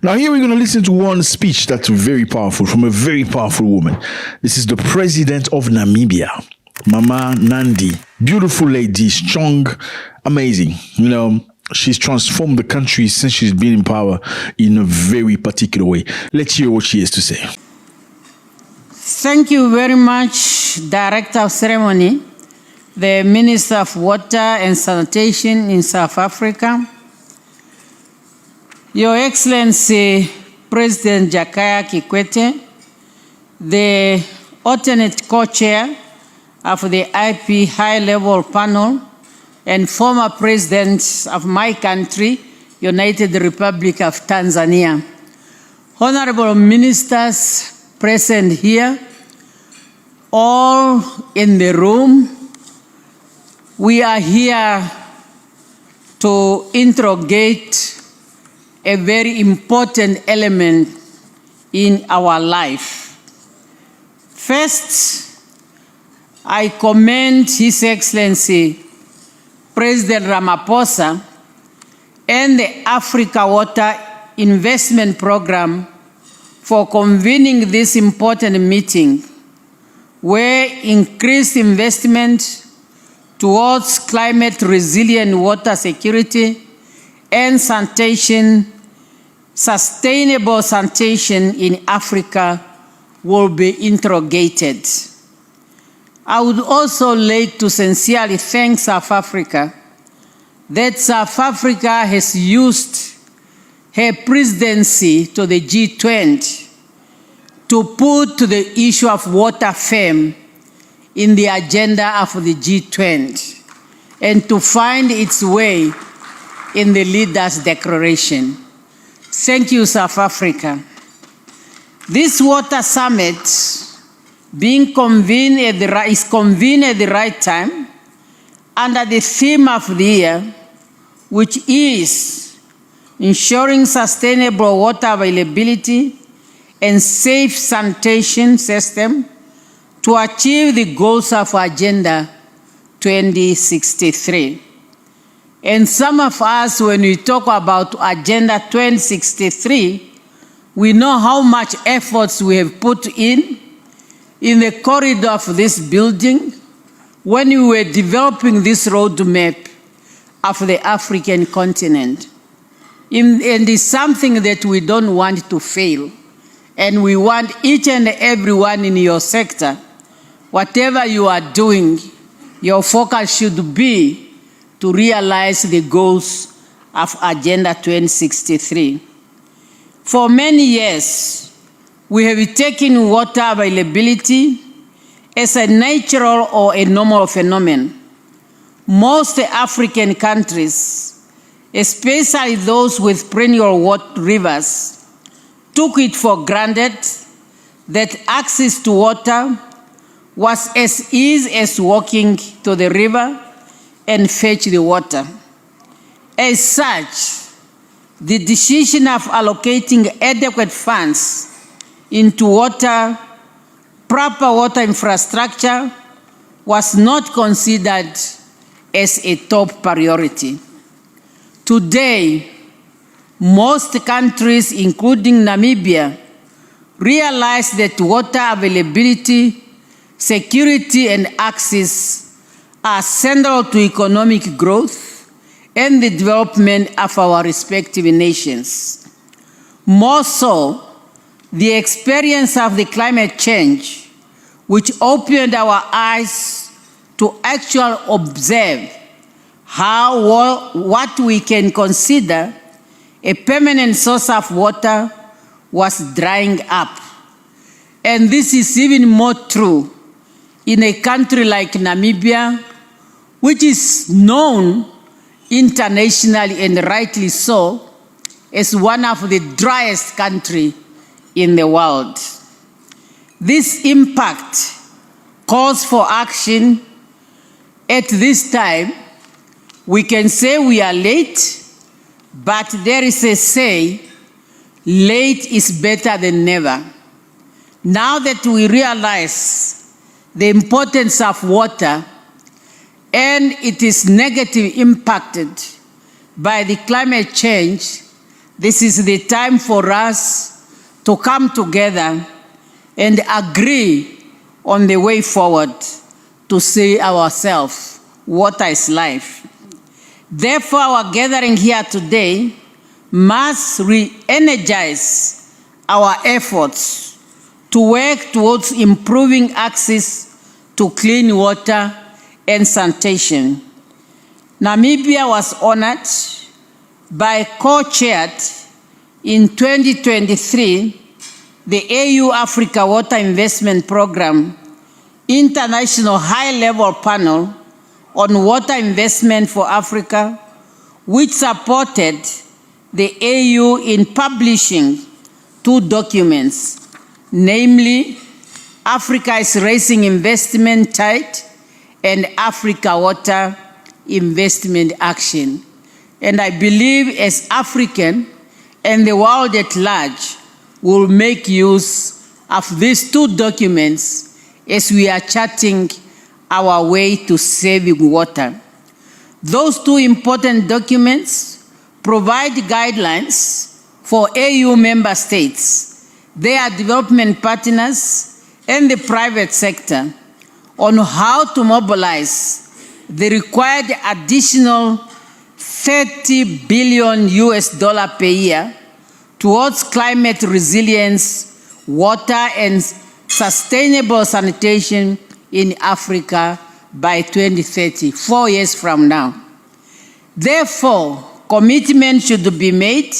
Now here we're going to listen to one speech that's very powerful from a very powerful woman. This is the President of Namibia, Mama Nandi. Beautiful lady, strong, amazing. You know, she's transformed the country since she's been in power in a very particular way. Let's hear what she has to say. Thank you very much, Director of Ceremony, the Minister of Water and Sanitation in South Africa, Your Excellency President Jakaya Kikwete, the alternate co-chair of the IP High-Level Panel and former president of my country, United Republic of Tanzania, honorable ministers present here, all in the room, we are here to interrogate a very important element in our life. First, I commend His Excellency President Ramaphosa and the Africa Water Investment Program for convening this important meeting where increased investment towards climate resilient water security and sanitation, sustainable sanitation in Africa will be interrogated. I would also like to sincerely thank South Africa that South Africa has used her presidency to the G20 to put the issue of water firm in the agenda of the G20 and to find its way in the Leaders' Declaration. Thank you, South Africa. This water summit is convened at the right time under the theme of the year, which is ensuring sustainable water availability and safe sanitation system to achieve the goals of Agenda 2063. And some of us, when we talk about Agenda 2063, we know how much efforts we have put in the corridor of this building when we were developing this roadmap of the African continent. And it's something that we don't want to fail. And we want each and everyone in your sector, whatever you are doing, your focus should be to realize the goals of Agenda 2063. For many years, we have taken water availability as a natural or a normal phenomenon. Most African countries, especially those with perennial rivers, took it for granted that access to water was as easy as walking to the river and fetch the water. As such, the decision of allocating adequate funds into water, proper water infrastructure, was not considered as a top priority. Today, most countries, including Namibia, realize that water availability, security, and access are central to economic growth and the development of our respective nations. More so, the experience of the climate change, which opened our eyes to actually observe what we can consider a permanent source of water was drying up. And this is even more true in a country like Namibia, which is known internationally and rightly so as one of the driest countries in the world. This impact calls for action. At this time, we can say we are late, but there is a say, late is better than never. Now that we realize the importance of water and it is negatively impacted by the climate change, This is the time for us to come together and agree on the way forward to say ourselves, water is life. Therefore, our gathering here today must re-energize our efforts to work towards improving access to clean water and sanitation. Namibia was honored by co-chaired in 2023 the AU Africa Water Investment Program International High-Level Panel on Water Investment for Africa, which supported the AU in publishing 2 documents, namely Africa is Raising Investment Tide and Africa Water Investment Action. And I believe as African and the world at large will make use of these 2 documents as we are charting our way to saving water. Those 2 important documents provide guidelines for AU member states, their development partners, and the private sector on how to mobilize the required additional $30 billion per year towards climate resilience, water, and sustainable sanitation in Africa by 2030, 4 years from now. Therefore, commitment should be made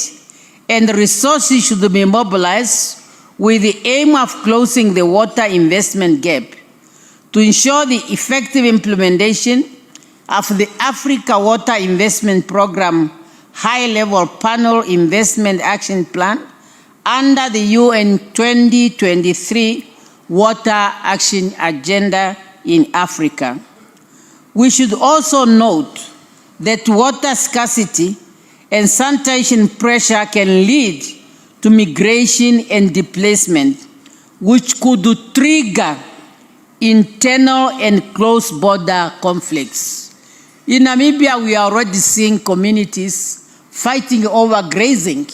and resources should be mobilized with the aim of closing the water investment gap to ensure the effective implementation of the Africa Water Investment Program High-Level Panel Investment Action Plan under the UN 2023 Water Action Agenda in Africa. We should also note that water scarcity and sanitation pressure can lead to migration and displacement, which could trigger internal and close-border conflicts. In Namibia, we are already seeing communities fighting over grazing,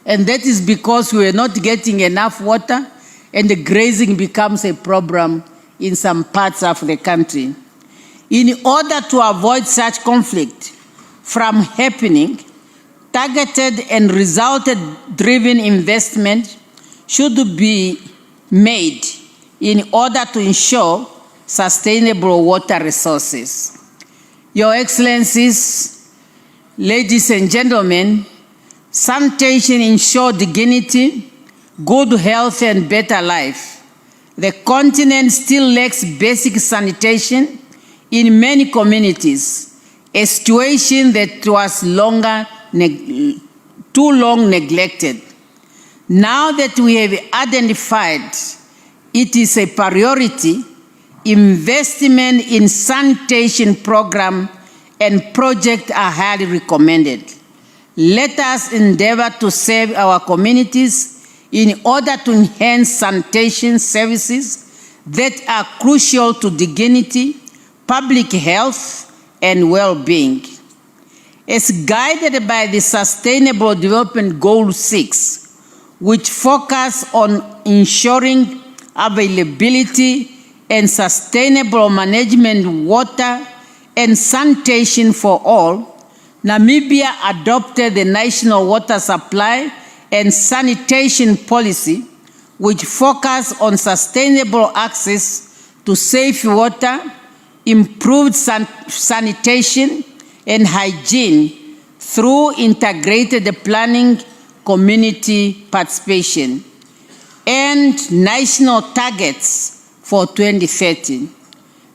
and that is because we are not getting enough water, and the grazing becomes a problem in some parts of the country. In order to avoid such conflict from happening, targeted and result-driven investment should be made in order to ensure sustainable water resources. Your Excellencies, ladies and gentlemen, sanitation ensures dignity, good health, and better life. The continent still lacks basic sanitation in many communities, a situation that was too long neglected. Now that we have identified it is a priority, investment in sanitation program and projects are highly recommended. Let us endeavor to serve our communities in order to enhance sanitation services that are crucial to dignity, public health, and well-being. As guided by the Sustainable Development Goal 6, which focus on ensuring availability and sustainable management of water and sanitation for all, Namibia adopted the National Water Supply and Sanitation Policy, which focus on sustainable access to safe water, improved sanitation and hygiene through integrated planning, community participation, and national targets for 2030.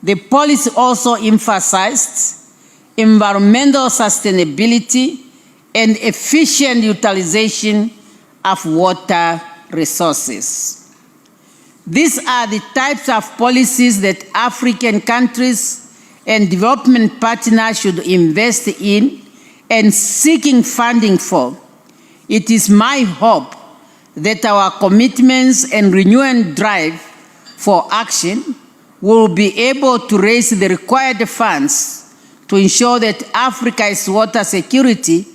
The policy also emphasized environmental sustainability and efficient utilization of water resources. These are the types of policies that African countries and development partners should invest in and seeking funding for. It is my hope that our commitments and renewed drive for action will be able to raise the required funds to ensure that Africa's water security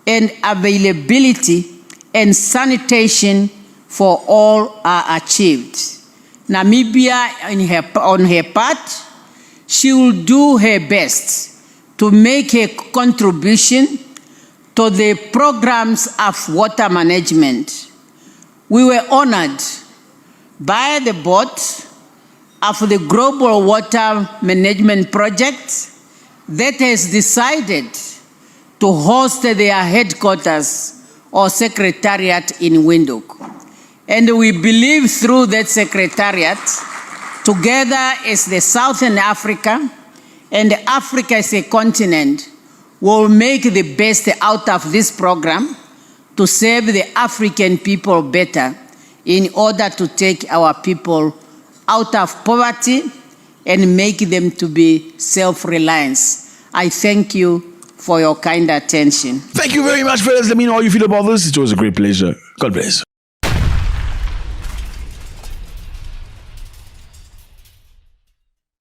and availability and sanitation for all are achieved. Namibia, on her part, she will do her best to make a contribution to the programs of water management. We were honored by the board of the Global Water Management Project that has decided to host their headquarters or secretariat in Windhoek. And we believe through that secretariat, together as the Southern Africa and Africa as a continent, will make the best out of this program to serve the African people better in order to take our people out of poverty and make them to be self-reliant. I thank you for your kind attention. Thank you very much, fellas. Let me know how you feel about this. It was a great pleasure. God bless.